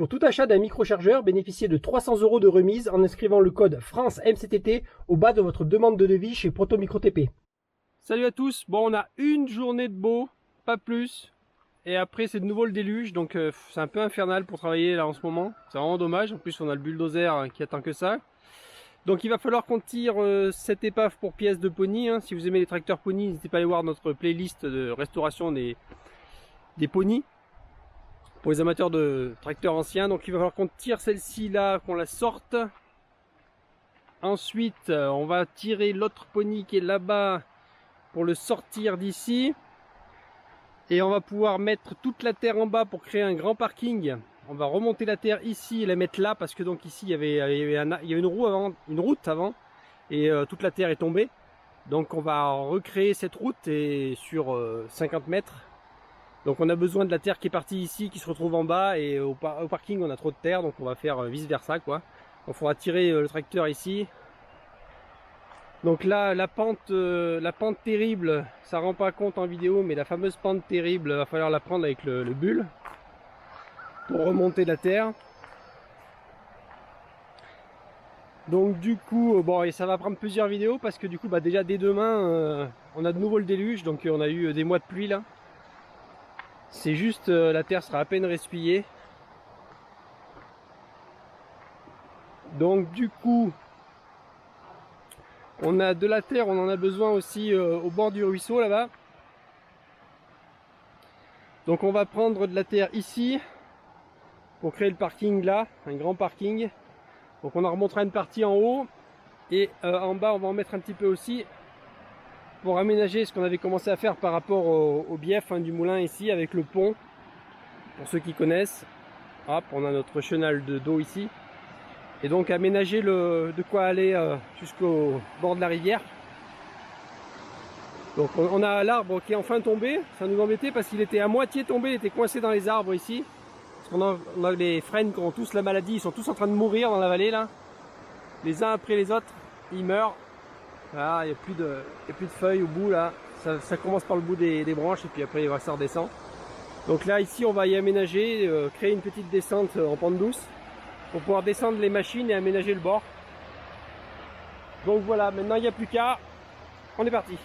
Pour tout achat d'un microchargeur, bénéficiez de 300 € de remise en inscrivant le code FranceMCTT au bas de votre demande de devis chez Proto Micro TP. Salut à tous, bon on a une journée de beau, pas plus, et après c'est de nouveau le déluge, donc c'est un peu infernal pour travailler là en ce moment, c'est vraiment dommage, en plus on a le bulldozer qui attend que ça. Donc il va falloir qu'on tire cette épave pour pièces de pony, hein. Si vous aimez les tracteurs pony, n'hésitez pas à aller voir notre playlist de restauration des ponys, pour les amateurs de tracteurs anciens. Donc il va falloir qu'on tire celle-ci là, qu'on la sorte. Ensuite on va tirer l'autre pony qui est là-bas pour le sortir d'ici. Et on va pouvoir mettre toute la terre en bas pour créer un grand parking. On va remonter la terre ici et la mettre là parce que donc ici il y avait une route avant et toute la terre est tombée. Donc on va recréer cette route et sur 50 mètres. Donc on a besoin de la terre qui est partie ici, qui se retrouve en bas, et au parking on a trop de terre, donc on va faire vice versa quoi. Donc il faudra tirer le tracteur ici. Donc là, la pente terrible, ça rend pas compte en vidéo, mais la fameuse pente terrible, va falloir la prendre avec le bulle pour remonter la terre. Donc du coup, bon, et ça va prendre plusieurs vidéos parce que du coup, bah, déjà dès demain, on a de nouveau le déluge, donc on a eu des mois de pluie là. C'est juste, la terre sera à peine ressuyée. Donc du coup, on a de la terre, on en a besoin aussi au bord du ruisseau là-bas. Donc on va prendre de la terre ici pour créer le parking là, un grand parking. Donc on en remontera une partie en haut et en bas on va en mettre un petit peu aussi pour aménager ce qu'on avait commencé à faire par rapport au bief du moulin ici avec le pont. Pour ceux qui connaissent, hop, on a notre chenal d'eau ici. Et donc aménager de quoi aller jusqu'au bord de la rivière. Donc on a l'arbre qui est enfin tombé, ça nous embêtait parce qu'il était à moitié tombé, il était coincé dans les arbres ici. Parce qu'on a les frênes qui ont tous la maladie, ils sont tous en train de mourir dans la vallée là. Les uns après les autres, ils meurent. Voilà, il n'y a plus de feuilles au bout là. Ça commence par le bout des branches et puis après ça redescend. Donc là ici on va y aménager, créer une petite descente en pente douce pour pouvoir descendre les machines et aménager le bord. Donc voilà, maintenant il n'y a plus qu'à, on est parti.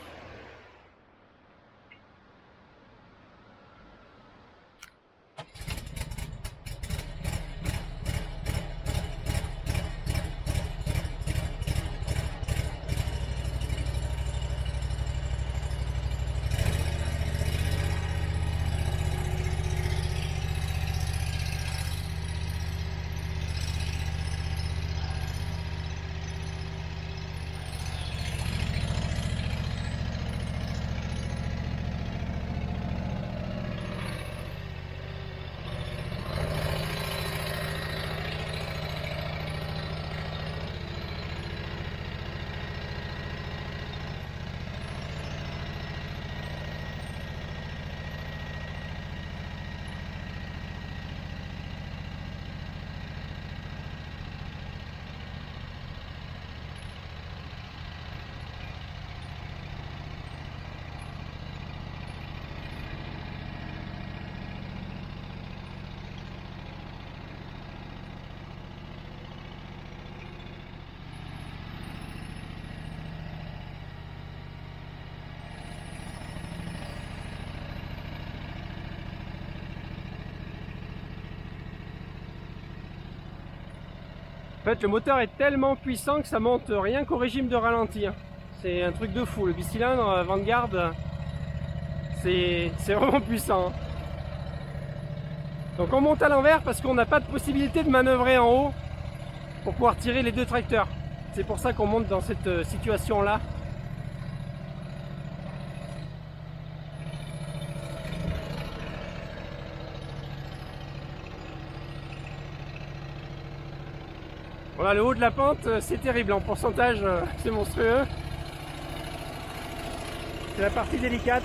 En fait, le moteur est tellement puissant que ça monte rien qu'au régime de ralenti. C'est un truc de fou. Le bicylindre Vanguard, c'est vraiment puissant. Donc on monte à l'envers parce qu'on n'a pas de possibilité de manœuvrer en haut pour pouvoir tirer les deux tracteurs. C'est pour ça qu'on monte dans cette situation-là. Voilà, le haut de la pente, c'est terrible, en pourcentage, c'est monstrueux. C'est la partie délicate.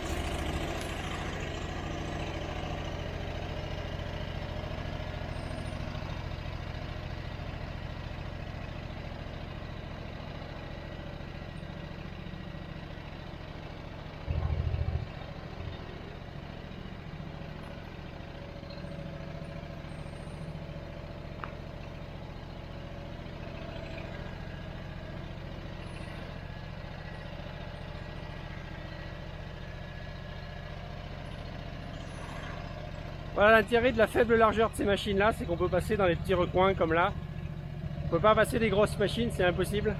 Voilà l'intérêt de la faible largeur de ces machines là, c'est qu'on peut passer dans les petits recoins comme là. On peut pas passer des grosses machines, c'est impossible.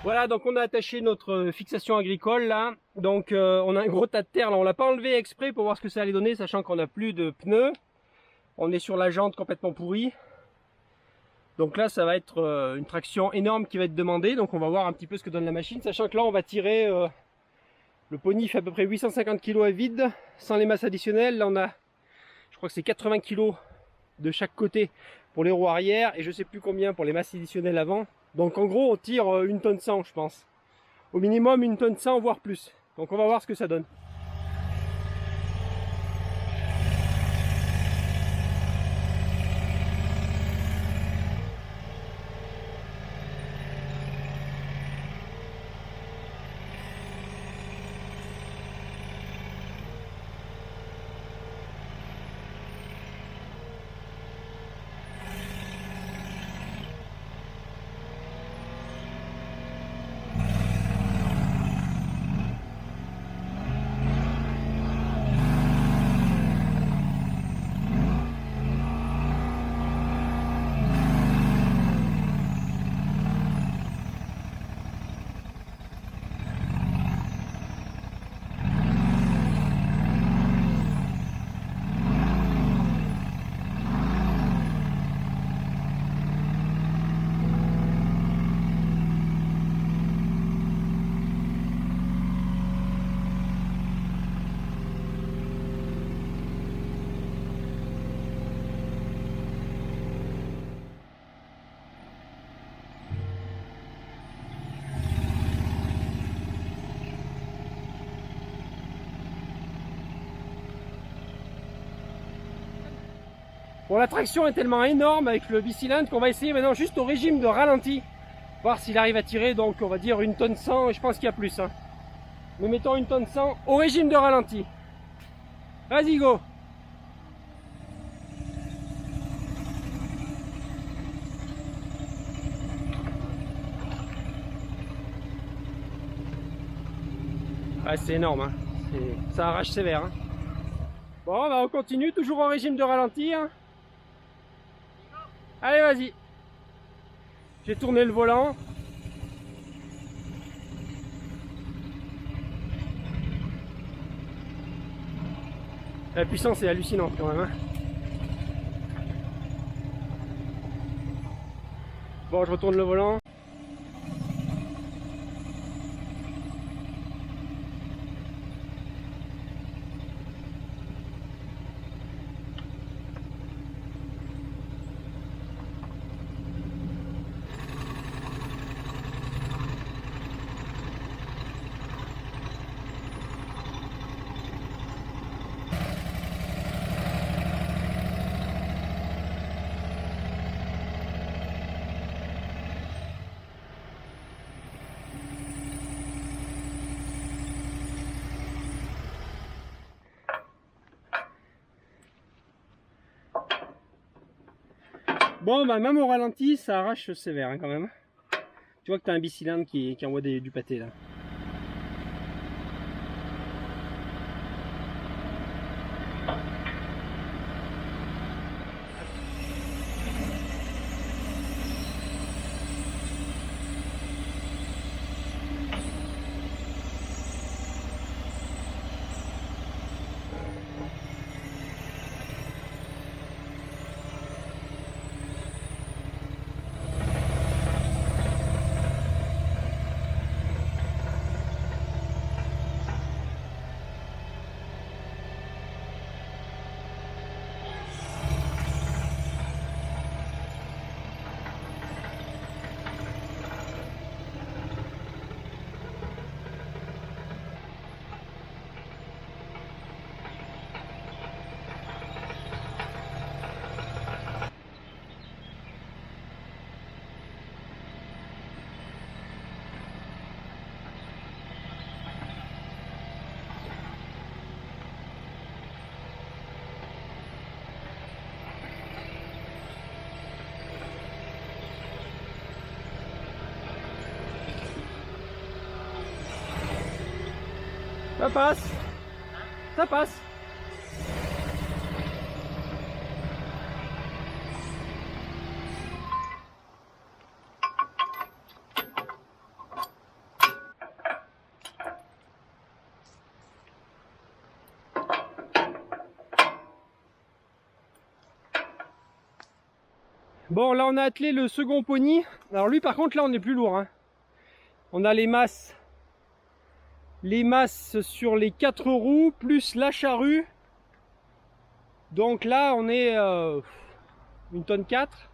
Voilà, donc on a attaché notre fixation agricole là. Donc on a un gros tas de terre là, on l'a pas enlevé exprès pour voir ce que ça allait donner, sachant qu'on n'a plus de pneus. On est sur la jante complètement pourrie. Donc là ça va être une traction énorme qui va être demandée. Donc on va voir un petit peu ce que donne la machine, sachant que là on va tirer, le pony fait à peu près 850 kg à vide, sans les masses additionnelles. Là on a, je crois que c'est 80 kg de chaque côté pour les roues arrière, et je sais plus combien pour les masses additionnelles avant. Donc en gros on tire 1 tonne 100 je pense. Au minimum 1 tonne 100 voire plus. Donc on va voir ce que ça donne. Bon, la traction est tellement énorme avec le bicylindre qu'on va essayer maintenant juste au régime de ralenti. Voir s'il arrive à tirer, donc on va dire 1 tonne 100, et je pense qu'il y a plus. Hein. Mais mettons 1 tonne 100 au régime de ralenti. Vas-y, go! Ah, c'est énorme, hein. Ça arrache sévère. Hein. Bon, bah on continue, toujours au régime de ralenti. Hein. Allez, vas-y. J'ai tourné le volant. La puissance est hallucinante quand même. Hein. Bon, je retourne le volant. Bon, bah même au ralenti, ça arrache sévère hein, quand même. Tu vois que tu as un bicylindre qui envoie du pâté là. Ça passe. Ça passe. Bon, là on a attelé le second pony. Alors lui par contre là on est plus lourd, hein. On a les masses sur les 4 roues plus la charrue. Donc là on est 1 tonne 4.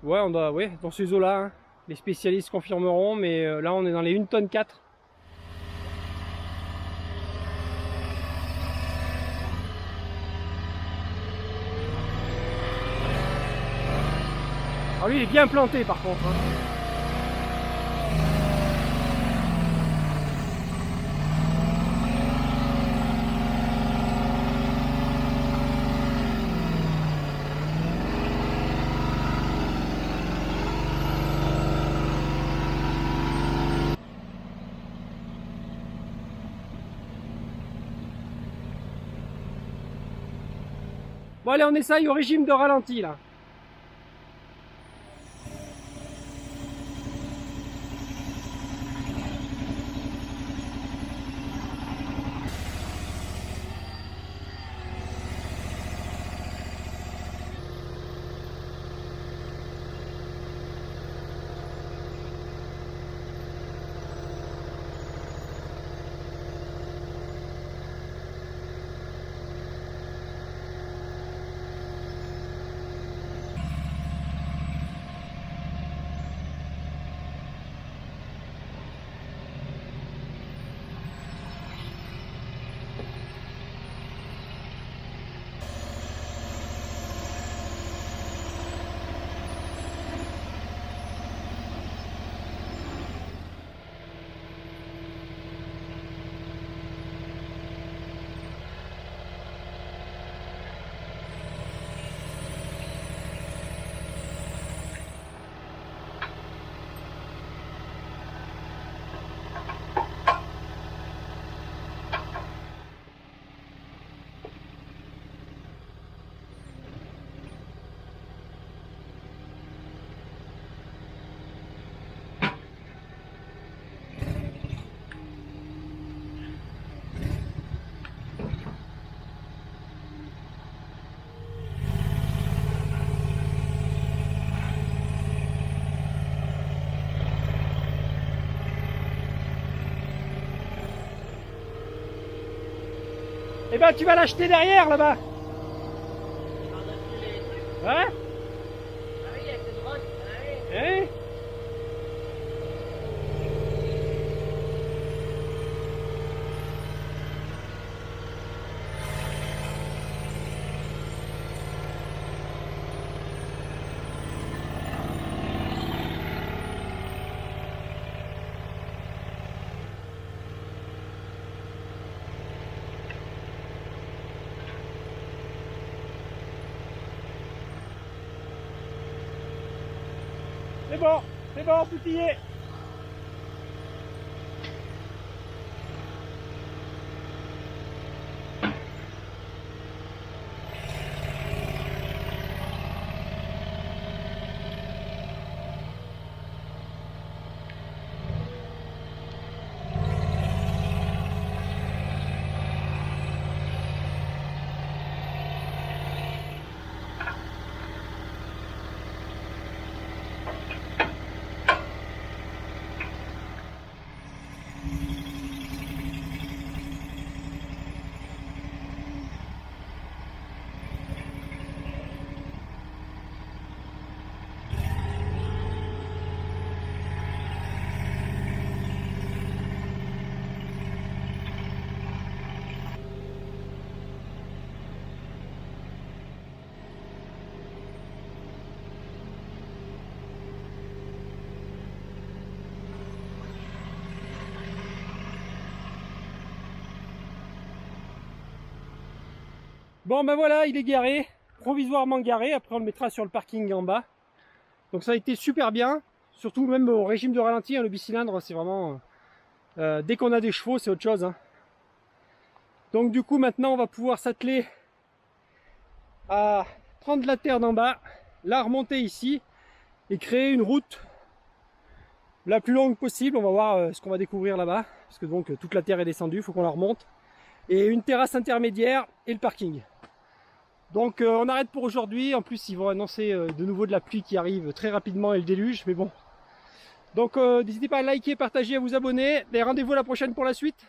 Ouais, on doit, ouais, dans ces eaux là, hein. Les spécialistes confirmeront, mais là on est dans les 1 tonne 4. Alors lui il est bien planté par contre, hein. Bon allez, on essaye au régime de ralenti là. Eh ben tu vas l'acheter derrière là-bas. Ouais. Eh? C'est bon, tout y est. Bon ben voilà, il est garé, provisoirement garé, après on le mettra sur le parking en bas. Donc ça a été super bien, surtout même au régime de ralenti, hein, le bicylindre c'est vraiment... dès qu'on a des chevaux c'est autre chose, hein. Donc du coup maintenant on va pouvoir s'atteler à prendre la terre d'en bas, la remonter ici et créer une route la plus longue possible. On va voir ce qu'on va découvrir là-bas, parce que donc toute la terre est descendue, il faut qu'on la remonte. Et une terrasse intermédiaire et le parking. Donc on arrête pour aujourd'hui. En plus ils vont annoncer de nouveau de la pluie qui arrive très rapidement et le déluge, mais bon. Donc n'hésitez pas à liker, partager, à vous abonner. Et rendez-vous à la prochaine pour la suite.